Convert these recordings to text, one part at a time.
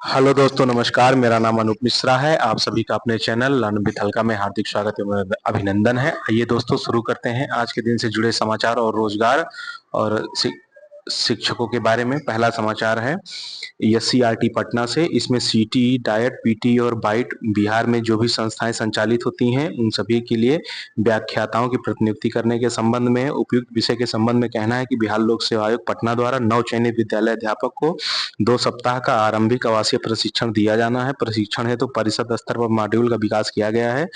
Hello दोस्तों, नमस्कार। मेरा नाम अनूप मिश्रा है। आप सभी का अपने चैनल लर्न विद हल्का में हार्दिक स्वागत एवं अभिनंदन है। आइए दोस्तों, शुरू करते हैं आज के दिन से जुड़े समाचार और रोजगार और शिक्षकों के बारे में। पहला समाचार है एससीईआरटी पटना से। इसमें सीटी, डाइट, पीटी और बाइट बिहार में जो भी संस्थाएं संचालित होती हैं उन सभी के लिए व्याख्याताओं की प्रतिनियुक्ति करने के संबंध में उपयुक्त विषय के संबंध में कहना है कि बिहार लोक सेवा आयोग पटना द्वारा नव चयनित विद्यालय अध्यापक को 2 सप्ताह का आरंभिक आवासीय प्रशिक्षण दिया जाना है। प्रशिक्षण हेतु परिषद स्तर पर मॉड्यूल का विकास किया गया है।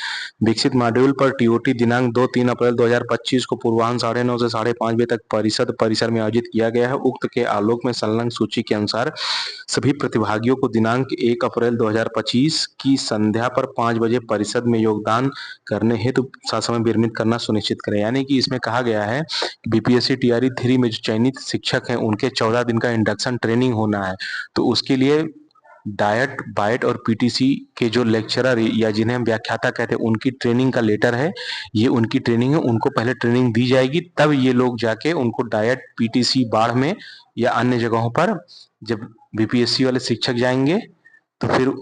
विकसित मॉड्यूल पर टीओटी दिनांक 2-3 अप्रैल 2025 को पूर्वाह्न 9:30 से 5:30 बजे तक परिषद परिसर में आयोजित किया गया है। उक्त के आलोक में संलग्न सूची के अनुसार सभी प्रतिभागियों को दिनांक 1 अप्रैल 2025 की संध्या पर 5 बजे परिषद में योगदान करने हेतु ससमय विरमित करना सुनिश्चित करें। यानी कि इसमें कहा गया है कि बीपीएससी टीआरई 3 में जो चयनित शिक्षक हैं उनके 14 दिन का इंडक्शन ट्रेनिंग होना है। तो उसके लिए डाइट, बाइट और पीटीसी के जो लेक्चरर या जिन्हें हम व्याख्याता कहते हैं उनकी ट्रेनिंग का लेटर है। ये उनकी ट्रेनिंग है, उनको पहले ट्रेनिंग दी जाएगी, तब ये लोग जाके उनको डाइट, पीटीसी बाढ़ में या अन्य जगहों पर जब बीपीएससी वाले शिक्षक जाएंगे तो फिर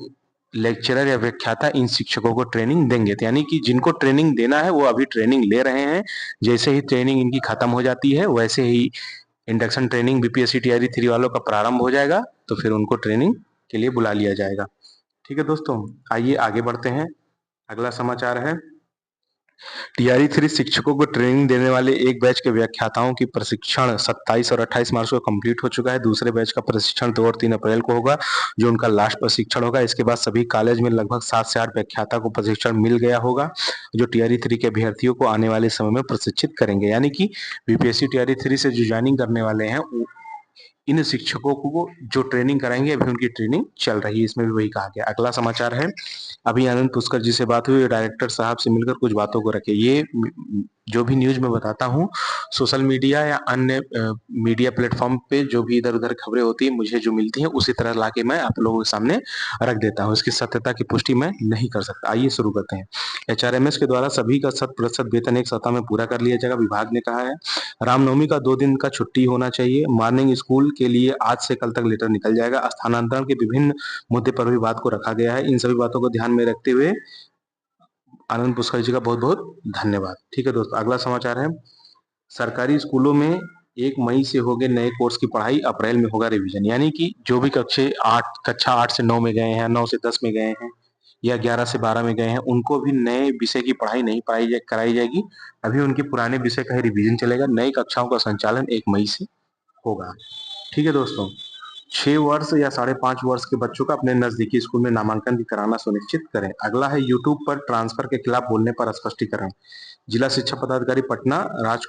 लेक्चरर या व्याख्याता इन शिक्षकों को ट्रेनिंग देंगे। तो यानी कि जिनको ट्रेनिंग देना है वो अभी ट्रेनिंग ले रहे हैं। जैसे ही ट्रेनिंग इनकी खत्म हो जाती है वैसे ही इंडक्शन ट्रेनिंग बीपीएससी टीआरई 3 वालों का प्रारंभ हो जाएगा, तो फिर उनको ट्रेनिंग के लिए बुला लिया जाएगा। ठीक है दोस्तों, आइए आगे बढ़ते हैं। अगला समाचार है टीआरई 3 शिक्षकों को ट्रेनिंग देने वाले एक बैच के व्याख्याताओं की प्रशिक्षण 27 और 28 मार्च को कंप्लीट हो चुका है। दूसरे बैच का प्रशिक्षण 2 और 3 अप्रैल को होगा, जो उनका लास्ट प्रशिक्षण होगा। इसके बाद सभी कॉलेज में लगभग 7 से 8 व्याख्याता को प्रशिक्षण मिल गया होगा, जो टीआरई 3 के अभ्यर्थियों को आने वाले समय में प्रशिक्षित करेंगे। यानी कि बीपीएससी टीआरई 3 से जो ज्वाइनिंग करने वाले हैं इन शिक्षकों को जो ट्रेनिंग कराएंगे, अभी उनकी ट्रेनिंग चल रही है। इसमें भी वही कहा गया। अगला समाचार है, अभी आनंद पुष्कर जी से बात हुई, डायरेक्टर साहब से मिलकर कुछ बातों को रखे। ये जो भी न्यूज मैं बताता हूँ सोशल मीडिया या अन्य मीडिया प्लेटफॉर्म पे जो भी इधर उधर खबरें होती है मुझे जो मिलती है उसी तरह लाके मैं आप लोगों के सामने रख देता हूँ। इसकी सत्यता की पुष्टि मैं नहीं कर सकता। आइए शुरू करते हैं। एचआरएमएस के द्वारा सभी का 100% वेतन एक सप्ताह में पूरा कर लिया जाएगा, विभाग ने कहा है। रामनवमी का 2 दिन का छुट्टी होना चाहिए। मॉर्निंग स्कूल के लिए आज से कल तक लेटर निकल जाएगा। स्थानांतरण के विभिन्न मुद्दे पर भी बात को रखा गया है। इन सभी बातों को ध्यान में रखते हुए आनंद पुष्कर जी का बहुत बहुत धन्यवाद। ठीक है दोस्तों, अगला समाचार है सरकारी स्कूलों में 1 मई से होंगे नए कोर्स की पढ़ाई, अप्रैल में होगा रिवीजन। यानी कि जो भी कक्षा 8 से 9 में गए हैं, 9 से 10 में गए हैं या 11 से 12 में गए हैं, उनको भी नए विषय की पढ़ाई नहीं कराई जाएगी। अभी उनके पुराने विषय का ही रिवीजन चलेगा। नई कक्षाओं का संचालन 1 मई से होगा। ठीक है दोस्तों, 6 वर्ष या 5.5 वर्ष के बच्चों का अपने नजदीकी स्कूल में नामांकन भी कराना सुनिश्चित करें। अगला है यूट्यूब पर ट्रांसफर के खिलाफ बोलने पर स्पष्टीकरण। जिला शिक्षा पदाधिकारी पटना राज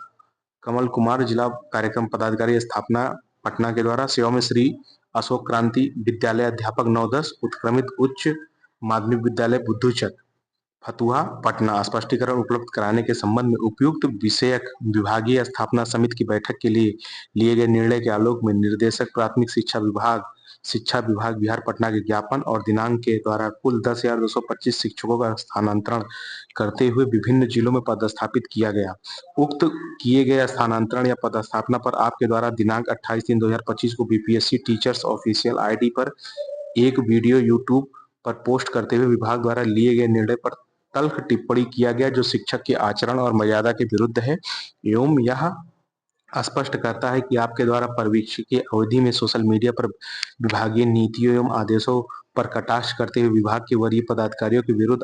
कमल कुमार, जिला कार्यक्रम पदाधिकारी स्थापना पटना के द्वारा सेवा में श्री अशोक क्रांति विद्यालय अध्यापक 9-10 उत्क्रमित उच्च माध्यमिक विद्यालय बुद्धूचक फतुहा पटना स्पष्टीकरण उपलब्ध कराने के संबंध में उपयुक्त विषयक विभागीय स्थापना समिति की बैठक के लिए लिए गए निर्णय के आलोक में निर्देशक प्राथमिक शिक्षा विभाग बिहार पटना के ज्ञापन और दिनांक के द्वारा कुल 10,225 शिक्षकों का स्थानांतरण करते हुए विभिन्न जिलों में पदस्थापित किया गया। उक्त किए गए स्थानांतरण या पदस्थापना पर आपके द्वारा दिनांक 28/3/2025 को बीपीएससी टीचर्स ऑफिशियल आईडी पर एक वीडियो यूट्यूब पर पोस्ट करते हुए विभाग द्वारा लिए गए निर्णय पर तल्ख टिप्पणी किया गया, जो शिक्षक के आचरण और मर्यादा के विरुद्ध है एवं यह स्पष्ट करता है कि आपके द्वारा परिवीक्षा की अवधि में सोशल मीडिया पर विभागीय नीतियों एवं आदेशों पर कटाक्ष करते हुए विभाग के वरीय पदाधिकारियों के विरुद्ध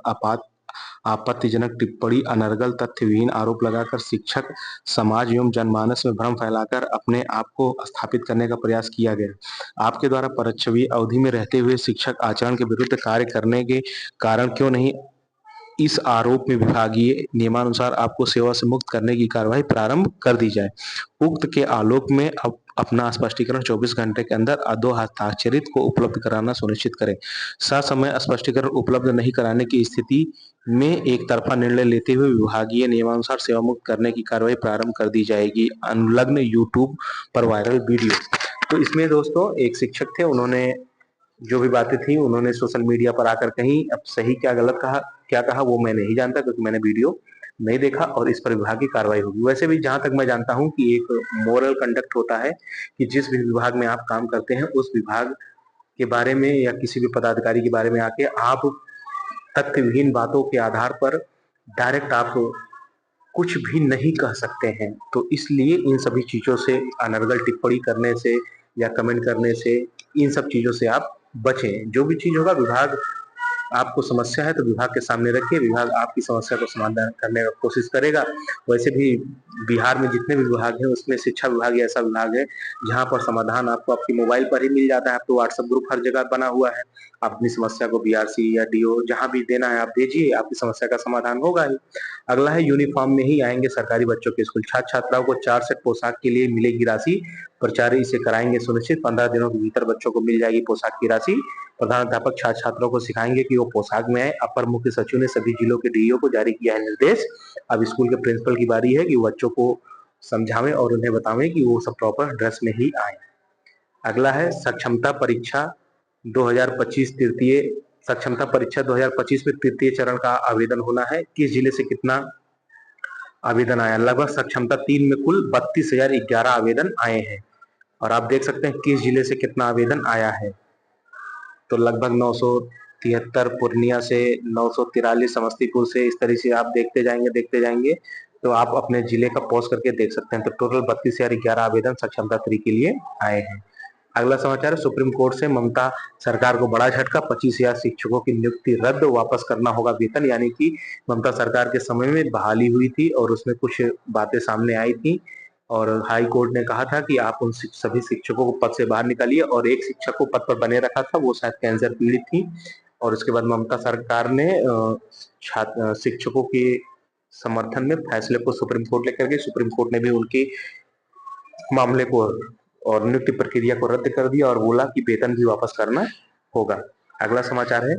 आपत्तिजनक टिप्पणी, अनर्गल तथ्यविहीन आरोप लगाकर शिक्षक समाज एवं जनमानस में भ्रम फैलाकर अपने आप को स्थापित करने का प्रयास किया गया। आपके द्वारा परीक्षावी अवधि में रहते हुए शिक्षक आचरण के विरुद्ध कार्य करने के कारण क्यों नहीं इस आरोप में विभागीय नियमानुसार आपको सेवा से मुक्त करने की कार्यवाही प्रारंभ कर दी जाए। उक्त के आलोक में अब अपना स्पष्टीकरण 24 घंटे के अंदर अधो हस्ताक्षरित को उपलब्ध कराना सुनिश्चित करें। ससमय स्पष्टीकरण उपलब्ध नहीं कराने की स्थिति में एक तरफा निर्णय लेते हुए विभागीय नियमानुसार सेवा मुक्त करने की कार्यवाही प्रारंभ कर दी जाएगी। अनुलग्न यूट्यूब पर वायरल वीडियो। तो इसमें दोस्तों एक शिक्षक थे, उन्होंने जो भी बातें थी उन्होंने सोशल मीडिया पर आकर कहीं, अब सही क्या गलत कहा क्या कहा वो मैं नहीं जानता क्योंकि मैंने वीडियो नहीं देखा और इस पर विभाग की कार्रवाई होगी। वैसे भी जहां तक मैं जानता हूं कि एक मोरल कंडक्ट होता है कि जिस भी विभाग में आप काम करते हैं उस विभाग के बारे में या किसी भी पदाधिकारी के बारे में आके आप तथ्यहीन बातों के आधार पर डायरेक्ट आप कुछ भी नहीं कह सकते हैं। तो इसलिए इन सभी चीजों से, अनर्गल टिप्पणी करने से या कमेंट करने से, इन सब चीजों से आप बचें। जो भी चीज होगा, विभाग आपको समस्या है तो विभाग के सामने रखिए, विभाग आपकी समस्या को समाधान करने का कोशिश करेगा। वैसे भी बिहार में जितने भी विभाग हैं उसमें शिक्षा विभाग ऐसा विभाग है जहां पर समाधान आपको आपकी मोबाइल पर ही मिल जाता है। अब तो व्हाट्सएप ग्रुप हर जगह बना हुआ है, आप अपनी समस्या को बीआरसी या डीओ जहां भी देना है आप भेजिए, आपकी समस्या का समाधान होगा ही। अगला है, यूनिफॉर्म में ही आएंगे सरकारी बच्चों के स्कूल। छात्र छात्राओं को 4 सेट पोशाक के लिए मिलेगी राशि, प्राचार्य इसे कराएंगे सुनिश्चित। 15 दिनों के भीतर बच्चों को मिल जाएगी पोशाक की राशि। प्रधानाध्यापक छात्र छात्राओं को सिखाएंगे कि वो पोशाक में आए। अपर मुख्य सचिव ने सभी जिलों के डीईओ को जारी किया है निर्देश। अब स्कूल के प्रिंसिपल की बारी है कि बच्चों को समझावें और उन्हें बतावें कि वो सब प्रॉपर ड्रेस में ही आए। अगला है, सक्षमता परीक्षा 2025 तृतीय सक्षमता परीक्षा 2025 में तृतीय चरण का आवेदन होना है। किस जिले से कितना आवेदन आया? लगभग सक्षमता 3 में कुल 32,011 आवेदन आए हैं। और आप देख सकते हैं किस जिले से कितना आवेदन आया है। तो लगभग 973 पूर्णिया से, 943 समस्तीपुर से, इस तरह से आप देखते जाएंगे तो आप अपने जिले का पॉज करके देख सकते हैं। तो टोटल 32,011 आवेदन सक्षमता 3 के लिए आए हैं। अगला समाचार है, सुप्रीम कोर्ट से ममता सरकार को बड़ा झटका। 25,000 शिक्षकों की नियुक्ति रद्द, वापस करना होगा वेतन। यानी कि ममता सरकार के समय में बहाली हुई थी और उसमें कुछ बातें सामने आई थी और हाई कोर्ट ने कहा था कि आप उन सभी शिक्षकों को पद से बाहर निकालिए। और एक शिक्षक को पद पर बने रखा था, वो शायद कैंसर पीड़ित थी। और उसके बाद ममता सरकार ने शिक्षकों के समर्थन में फैसले को सुप्रीम कोर्ट लेकर गई। सुप्रीम कोर्ट ने भी उनके मामले को और नियुक्ति प्रक्रिया को रद्द कर दिया और बोला कि वेतन भी वापस करना होगा। अगला समाचार है,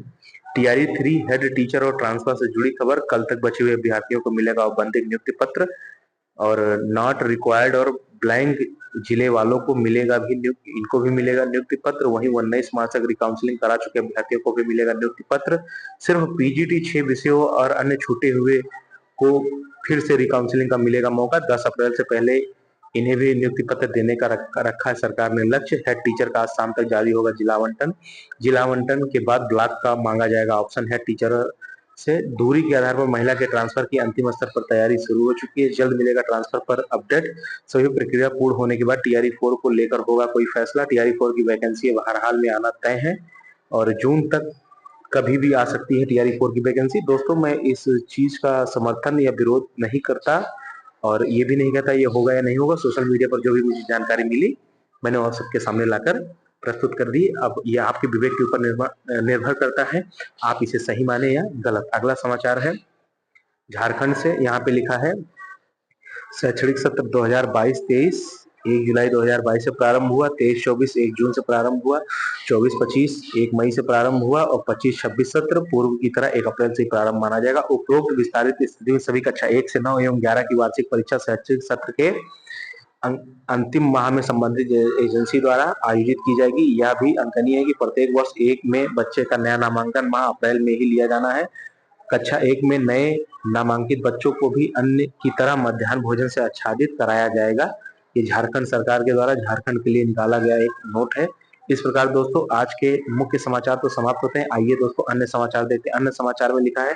टीआरई 3 हेड टीचर और ट्रांसफर से जुड़ी खबर। कल तक बचे हुए अभ्यर्थियों को मिलेगा औपबंधिक नियुक्ति पत्र और नॉट रिक्वायर्ड और ब्लैंक जिले वालों को मिलेगा भी इनको भी मिलेगा नियुक्ति पत्र। वहीं 19 मार्च तक रिकाउंसलिंग करा चुके अभ्यर्थियों को भी मिलेगा नियुक्ति पत्र। सिर्फ पीजीटी 6 विषयों और अन्य छूटे हुए को फिर से रिकाउंसलिंग का मिलेगा मौका। 10 अप्रैल से पहले इन्हें भी नियुक्ति पत्र देने का रखा है सरकार ने लक्ष्य। हेड टीचर का आज शाम तक जारी होगा जिला आवंटन। जिला आवंटन के बाद ब्लॉक का मांगा जाएगा ऑप्शन। हेड टीचर से दूरी के आधार पर महिला के ट्रांसफर की अंतिम स्तर पर तैयारी शुरू हो चुकी है। जल्द मिलेगा ट्रांसफर पर अपडेट। सभी प्रक्रिया पूर्ण होने के बाद टीआरई 4 को लेकर होगा कोई फैसला। टीआरई 4 की वैकेंसी हर हाल में आना तय है और जून तक कभी भी आ सकती है टीआरई 4 की वैकेंसी। दोस्तों, मैं इस चीज का समर्थन या विरोध नहीं करता और ये भी नहीं कहता ये होगा या नहीं होगा। सोशल मीडिया पर जो भी मुझे जानकारी मिली मैंने और सबके सामने लाकर प्रस्तुत कर दी। अब ये आपके विवेक के ऊपर निर्भर करता है, आप इसे सही माने या गलत। अगला समाचार है झारखंड से। यहाँ पे लिखा है, शैक्षणिक सत्र 2022-23 1 जुलाई 2022 से प्रारंभ हुआ। 23-24 1 जून से प्रारंभ हुआ। 24-25 1 मई से प्रारंभ हुआ और 25-26 सत्र पूर्व की तरह 1 अप्रैल से प्रारंभ माना जाएगा। उपरोक्त विस्तारित स्थिति में सभी कक्षा 1 से 9 एवं 11 की वार्षिक परीक्षा शैक्षणिक सत्र के अंतिम माह में संबंधित एजेंसी द्वारा आयोजित की जाएगी। यह भी अंकनीय है कि प्रत्येक वर्ष 1 में बच्चे का नया नामांकन माह अप्रैल में ही लिया जाना है। कक्षा 1 में नए नामांकित बच्चों को भी अन्य की तरह मध्याह्न भोजन से आच्छादित कराया जाएगा। ये झारखंड सरकार के द्वारा झारखंड के लिए निकाला गया एक नोट है। इस प्रकार दोस्तों आज के मुख्य समाचार तो समाप्त होते हैं। आइए दोस्तों अन्य समाचार देखते हैं। अन्य समाचार में लिखा है,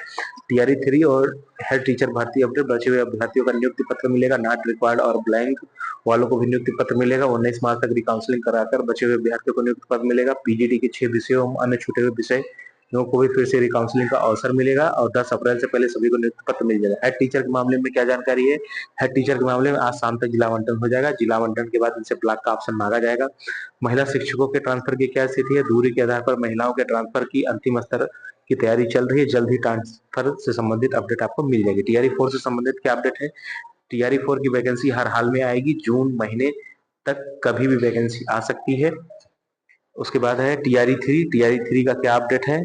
टीआरई 3 और हेड टीचर भर्ती अपडेट। बचे हुए अभ्यर्थियों का नियुक्ति पत्र मिलेगा। नॉट रिक्वायर्ड और ब्लैंक वालों को भी नियुक्ति पत्र मिलेगा। 19 मार्च तक रिकाउंसलिंग कराकर बचे हुए अभ्यर्थियों को नियुक्ति पत्र मिलेगा। पीजीटी के 6 विषयों और अन्य छूटे हुए विषय को भी फिर से रिकाउंसलिंग का अवसर मिलेगा और 10 अप्रैल से पहले सभी को नियुक्ति पत्र मिल जाएगा। हेड टीचर के मामले में क्या जानकारी है? हेड टीचर के मामले में आज शाम तक जिला आवंटन हो जाएगा। जिला आवंटन के बाद इनसे ब्लॉक का ऑप्शन मांगा जाएगा। महिला शिक्षकों के ट्रांसफर की क्या स्थिति है? दूरी के आधार पर महिलाओं के ट्रांसफर की अंतिम स्तर की तैयारी चल रही है। जल्द ही ट्रांसफर से संबंधित अपडेट आपको मिल जाएगी। टीआरई 4 से संबंधित क्या अपडेट है? टीआरई 4 की वैकेंसी हर हाल में आएगी। जून महीने तक कभी भी वैकेंसी आ सकती है। उसके बाद है टीआरई 3। टीआरई 3 का क्या अपडेट है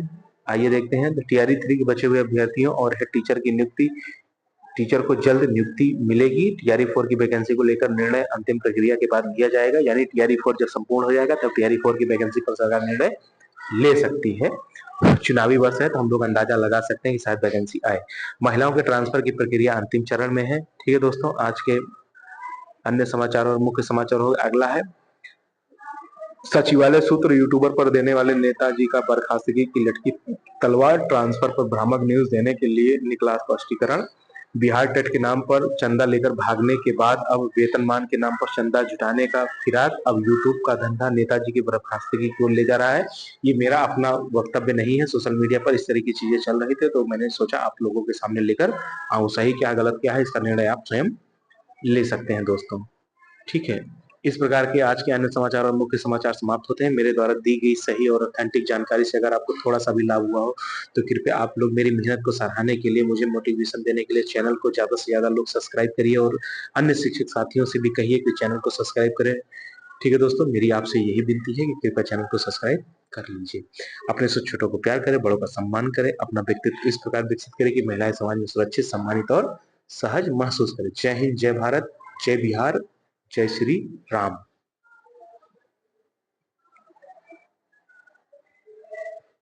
आइए देखते हैं। तो टीआरई 3 के बचे हुए अभ्यर्थियों और हेड टीचर की नियुक्ति, टीचर को जल्द नियुक्ति मिलेगी। टीआरई 4 की वैकेंसी को लेकर निर्णय अंतिम प्रक्रिया के बाद लिया जाएगा। यानी टीआरई 4 जब संपूर्ण हो जाएगा तब टीआरई 4 की वैकेंसी पर सरकार निर्णय ले सकती है। चुनावी वर्ष है तो हम लोग अंदाजा लगा सकते हैं कि शायद वैकेंसी आए। महिलाओं के ट्रांसफर की प्रक्रिया अंतिम चरण में है। ठीक है दोस्तों, आज के अन्य समाचार और मुख्य समाचार हो। अगला है सचिवालय सूत्र यूट्यूबर पर देने वाले नेताजी का बर्खास्तगी की लटकी तलवार, ट्रांसफर पर भ्रामक न्यूज देने के लिए निकला स्पष्टीकरण। बिहार टेट के नाम पर चंदा लेकर भागने के बाद अब वेतनमान के नाम पर चंदा जुटाने का फिराक, अब यूट्यूब का धंधा नेताजी की बर्खास्तगी की ओर ले जा रहा है। ये मेरा अपना वक्तव्य नहीं है, सोशल मीडिया पर इस तरह की चीजें चल रही थी तो मैंने सोचा आप लोगों के सामने लेकर आऊं। सही क्या गलत क्या है इसका निर्णय आप स्वयं ले सकते हैं दोस्तों। ठीक है, इस प्रकार के आज के अन्य समाचार और मुख्य समाचार समाप्त होते हैं। मेरे द्वारा दी गई सही और ऑथेंटिक जानकारी से अगर आपको थोड़ा सा भी लाभ हुआ हो तो कृपया आप लोग मेरी मेहनत को सराहने के लिए, मुझे मोटिवेशन देने के लिए चैनल को ज्यादा से ज्यादा लोग सब्सक्राइब करिए और अन्य शिक्षक साथियों से भी कहिए कि चैनल को सब्सक्राइब करें। ठीक है दोस्तों, मेरी आपसे यही विनती है कि कृपया चैनल को सब्सक्राइब कर लीजिए। अपने से छोटों को प्यार करें, बड़ों का सम्मान करें, अपना व्यक्तित्व इस प्रकार विकसित करें कि महिलाएं समाज में सुरक्षित, सम्मानित और सहज महसूस करें। जय हिंद, जय भारत, जय बिहार, जय श्री राम।